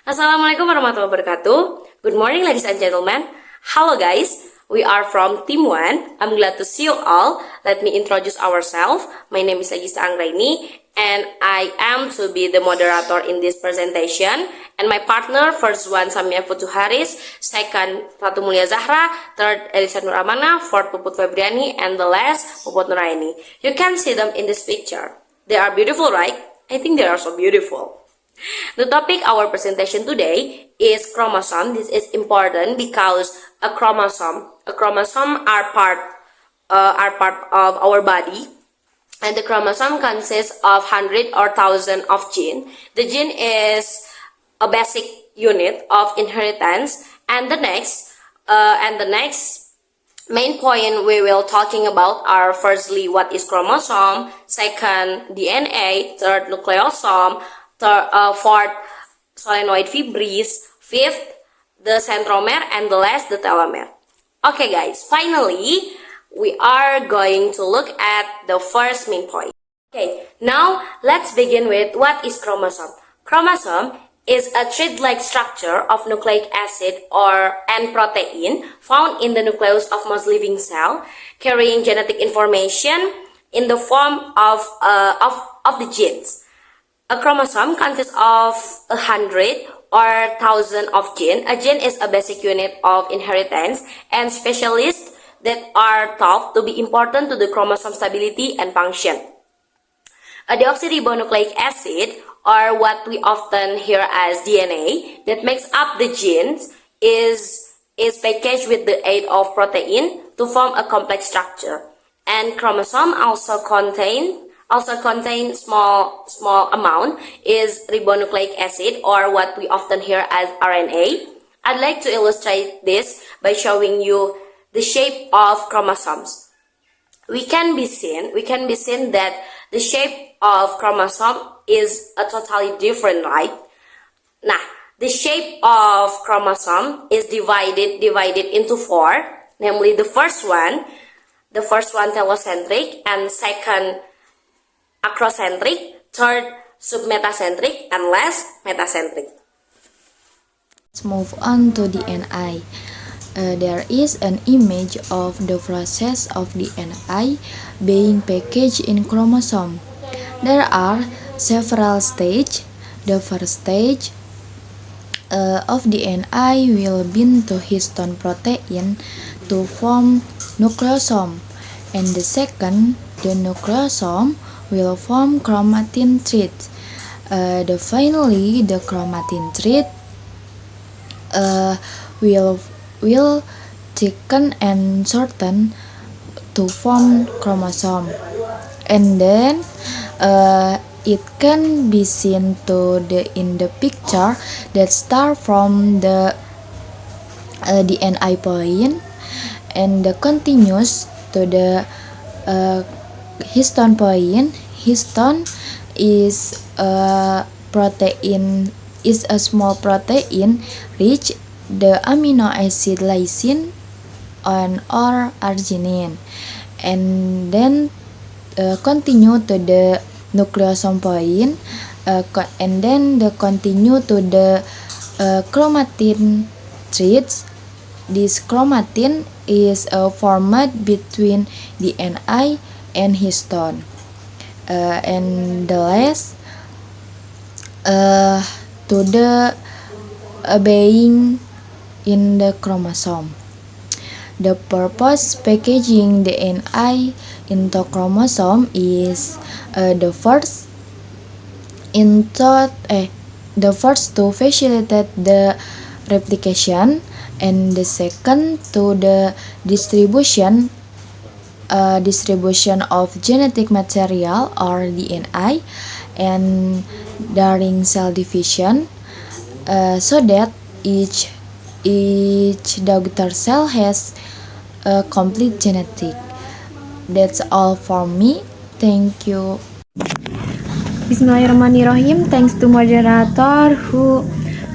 Assalamualaikum warahmatullahi wabarakatuh. Good morning, ladies and gentlemen. Hello, guys. We are from Team 1. I'm glad to see you all. Let me introduce ourselves. My name is Agista Anggraini, and I am to be the moderator in this presentation. And my partner, first one, Samia Futu Haris, second, Ratu Mulia Zahra, third, Elisa Nuramana, fourth, Puput Febriani, and the last, Puput Nuraini. You can see them in this picture. They are beautiful, right? I think they are so beautiful. The topic our presentation today is chromosome. This is important because a chromosome are part of our body, and the chromosome consists of 100 or 1,000 of gene. The gene is a basic unit of inheritance, and the next main point we will talking about are firstly what is chromosome, second DNA, third nucleosome, fourth, solenoid fibris, fifth, the centromere, and the last, the telomere. Okay guys, finally, we are going to look at the first main point. Okay, now let's begin with what is chromosome. Chromosome is a thread-like structure of nucleic acid and protein found in the nucleus of most living cell, carrying genetic information in the form of the genes. A chromosome consists of 100 or 1,000 of gene. A gene is a basic unit of inheritance, and specialists that are thought to be important to the chromosome stability and function. A deoxyribonucleic acid, or what we often hear as DNA, that makes up the genes is packaged with the aid of protein to form a complex structure. And chromosome also contain small amount is ribonucleic acid, or what we often hear as RNA. I'd like to illustrate this by showing you the shape of chromosomes. We can be seen that the shape of chromosome is a totally different, right? Nah, the shape of chromosome is divided into four, namely the first one telocentric, and second acrocentric, third submetacentric, and last metacentric. Let's move on to DNA. There is an image of the process of DNA being packaged in chromosome. There are several stages. The first stage of DNA will bind to histone protein to form nucleosome, and the second, the nucleosome, will form chromatin threads. Finally, the chromatin thread will thicken and shorten to form chromosome, and then it can be seen in the picture that start from the DNA point and continues to the histone point. Histone is a small protein rich the amino acid lysine or arginine, and then continue to the nucleosome point, and then continue to the chromatin threads. This chromatin is formed between DNA and histone, and the last to the being in the chromosome. The purpose packaging DNA into chromosome is the first to facilitate the replication, and the second to the distribution of genetic material or DNA, and during cell division, so that each daughter cell has a complete genetic. That's all for me. Thank you. Bismillahirrahmanirrahim. Thanks to moderator who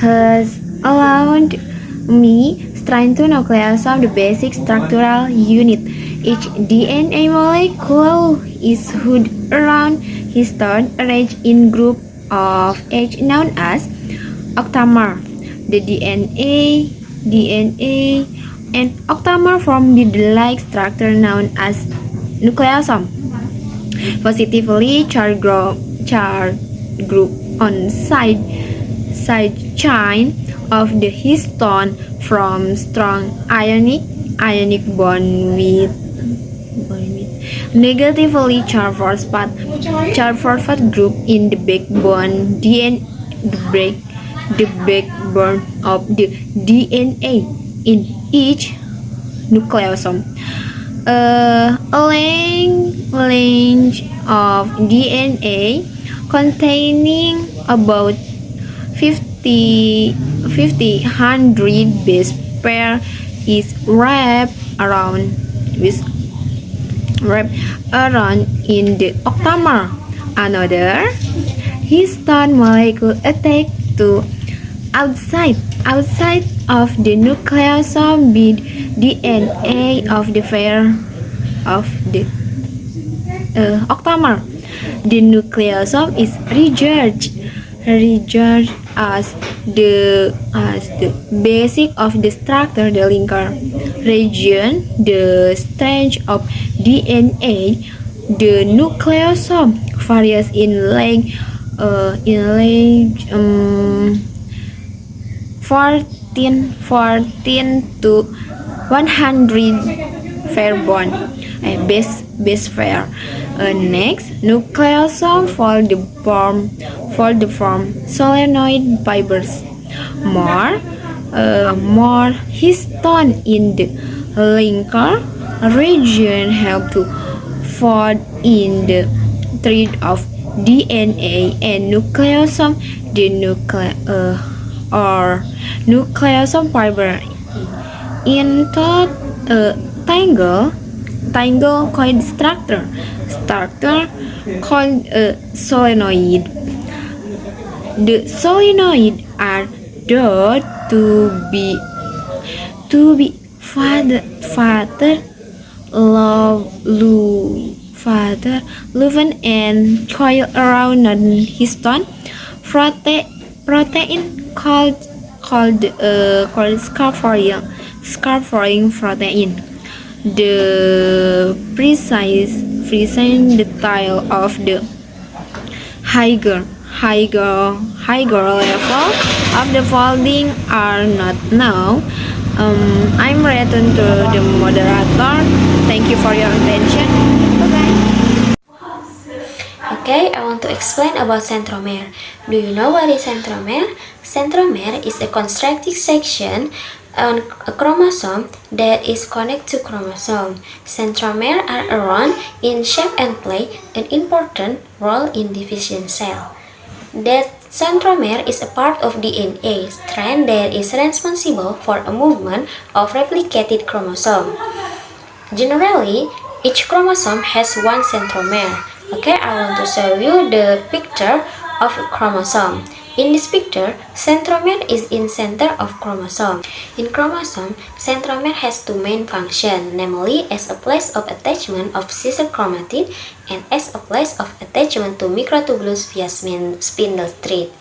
has allowed me trying to nucleosome, the basic structural unit. Each DNA molecule is hooked around histone arranged in group of H known as octamer. The DNA, and octamer form the like structure known as nucleosome. Positively charged group on side chain of the histone from strong ionic bond with negatively charged phosphate group in the backbone DNA, the backbone of the DNA in each nucleosome. A length of DNA containing about 100 base pair is wrapped around in the octamer. Another histone molecule attached to outside of the nucleosome with DNA of the pair of the octamer. The nucleosome is regarded as the basic of the structure, the linker region, the strength of DNA. The nucleosome varies in length 14 to 100 pair bond, base pair. Next, nucleosome for the form solenoid fibers. More histone in the linker region help to fold in the thread of DNA and nucleosome. The nucleosome fiber into a tangle coiled structure called a solenoid. The solenoid are thought to be father Leuven and coil around non-histone protein called scaffolding protein. The precise detail of the higher level of the folding are not known. I'm return to the moderator. Thank you for your attention. Bye-bye. Okay, I want to explain about centromere. Do you know what is centromere? Centromere is a constructive section on a chromosome that is connected to chromosome. Centromere are around in shape and play an important role in division cell. That centromere is a part of DNA strand that is responsible for a movement of replicated chromosome. Generally, each chromosome has one centromere. Okay, I want to show you the picture of a chromosome. In this picture, centromere is in center of chromosome. In chromosome, centromere has two main functions, namely as a place of attachment of sister chromatid and as a place of attachment to microtubulus via spindle thread.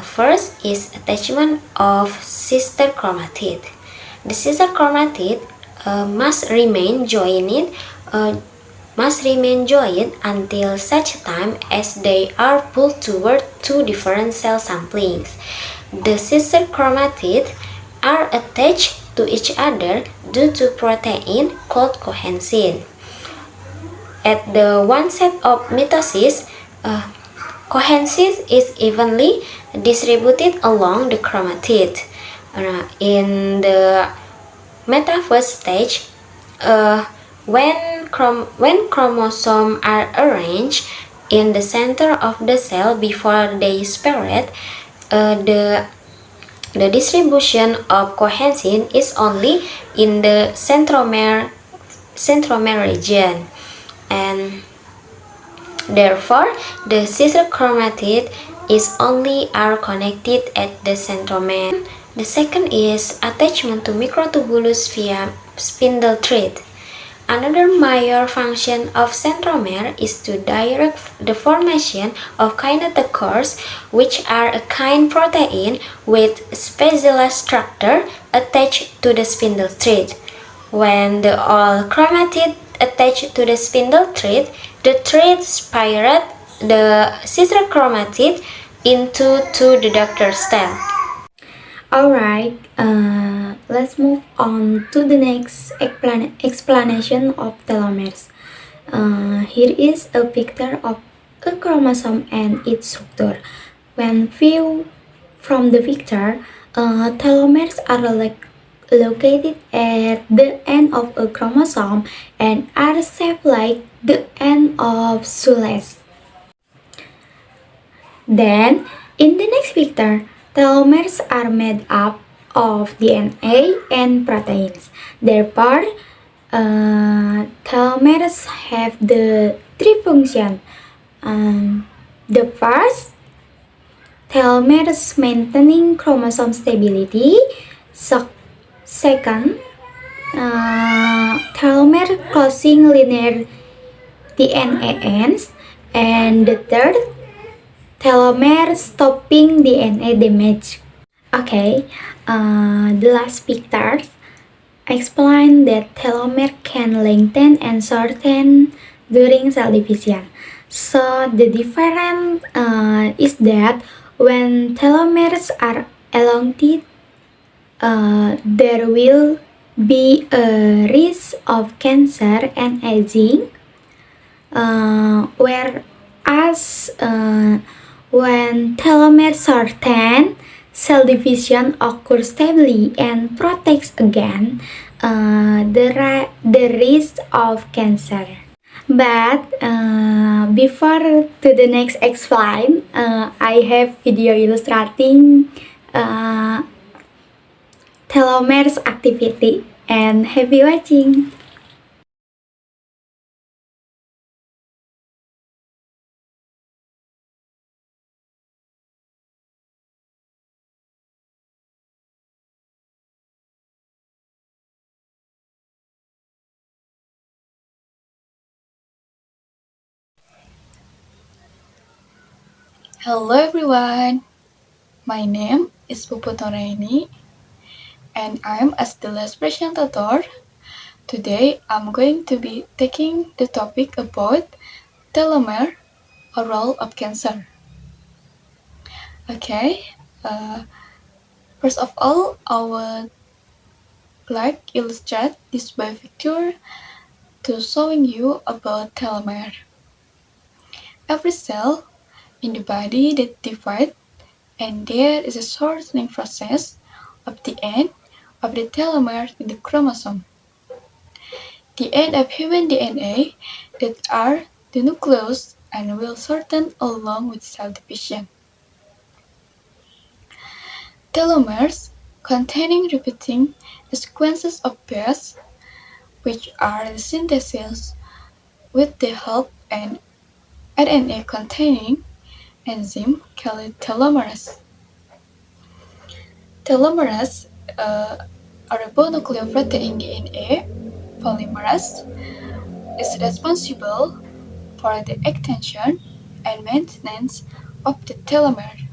First is attachment of sister chromatid. The sister chromatid must remain joined until such time as they are pulled toward two different cell samplings. The sister chromatid are attached to each other due to protein called cohensin. At the onset of mitosis, cohensin is evenly distributed along the chromatid. In the metaphase stage, when chromosomes are arranged in the center of the cell before they separate, the distribution of cohensin is only in the centromere region, and therefore the sister chromatid is only are connected at the centromere. The second is attachment to microtubulus via spindle thread. Another major function of centromere is to direct the formation of kinetochores, which are a kind protein with specialized structure attached to the spindle thread. When the all chromatid attached to the spindle thread, the thread spiral the sister chromatid into the daughter cell. Alright, let's move on to the next explanation of telomeres. Here is a picture of a chromosome and its structure. When viewed from the picture, telomeres are located at the end of a chromosome and are shaped like the end of shoelace. Then, in the next picture, telomeres are made up of DNA and proteins. Therefore, telomeres have the three functions. The first, telomeres maintaining chromosome stability. Second, telomere closing linear DNA ends. And the third, telomere stopping DNA damage. Okay, the last pictures explain that telomere can lengthen and shorten during cell division. So the difference is that when telomeres are elongated, there will be a risk of cancer and aging, whereas when telomeres shorten, cell division occurs stably and protects against the risk of cancer. But before to the next explain, I have video illustrating uh, telomeres activity, and happy watching. Hello everyone, my name is Puput Noraini and I'm as the last presenter. Today I'm going to be taking the topic about telomere, a role of cancer. Okay, uh, first of all, I would like illustrate this by picture to showing you about telomere. Every cell in the body that divides and there is a shortening process of the end of the telomere in the chromosome. The end of human DNA that are the nucleus and will shorten along with cell division. Telomeres containing repeating sequences of bases, which are the synthesis with the help and RNA containing enzyme called telomerase. Telomerase are a bonucleoprotein DNA polymerase is responsible for the extension and maintenance of the telomere.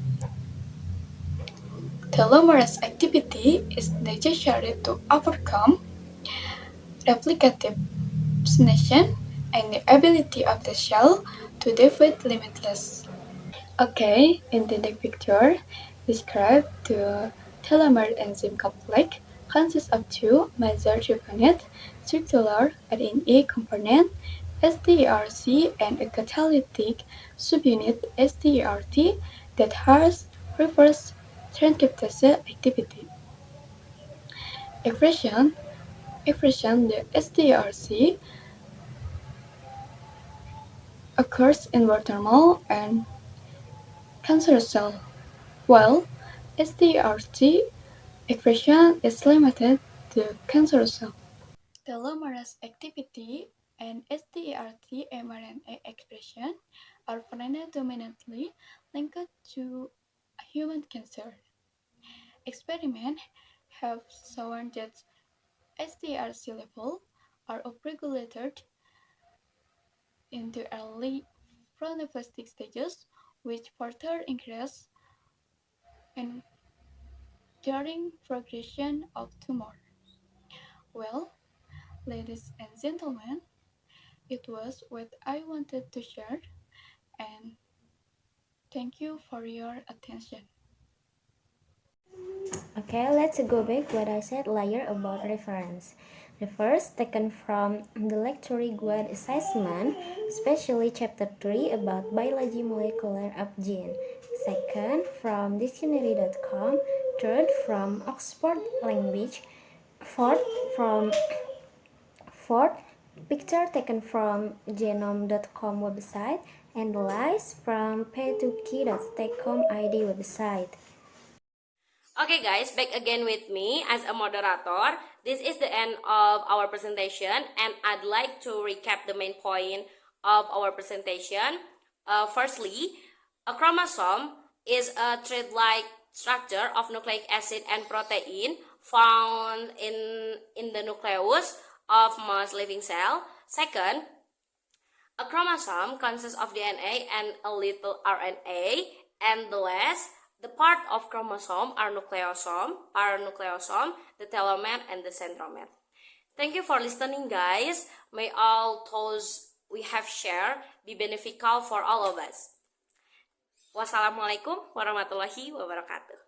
Telomerase activity is necessary to overcome replicative synation and the ability of the cell to divide limitless. Okay, in the next picture, describe the telomere enzyme complex consists of two major subunits, circular RNA component STERC and a catalytic subunit STERT that has reverse transcriptase activity. Expression the STERC occurs in both normal and cancerous cells, while STERT expression is limited to cancerous cells. Telomerase activity and STERT mRNA expression are predominantly linked to human cancer. Experiments have shown that STRC level are upregulated into early pronoplastic stages, which further increase in during progression of tumor. Well, ladies and gentlemen, it was what I wanted to share, and thank you for your attention. Okay, let's go back what I said earlier about reference. The first taken from the lecture guide assessment, especially chapter 3 about biology molecular of gene. Second from dictionary.com. Third from Oxford Language. Fourth picture taken from genome.com website, and the last from p2k.techcom ID website. Okay guys, back again with me as a moderator. This is the end of our presentation and I'd like to recap the main point of our presentation. Firstly, a chromosome is a thread-like structure of nucleic acid and protein found in the nucleus of most living cell. Second, a chromosome consists of DNA and a little RNA, and the last, the part of chromosome are nucleosome, the telomere, and the centromere. Thank you for listening, guys. May all those we have shared be beneficial for all of us. Wassalamualaikum warahmatullahi wabarakatuh.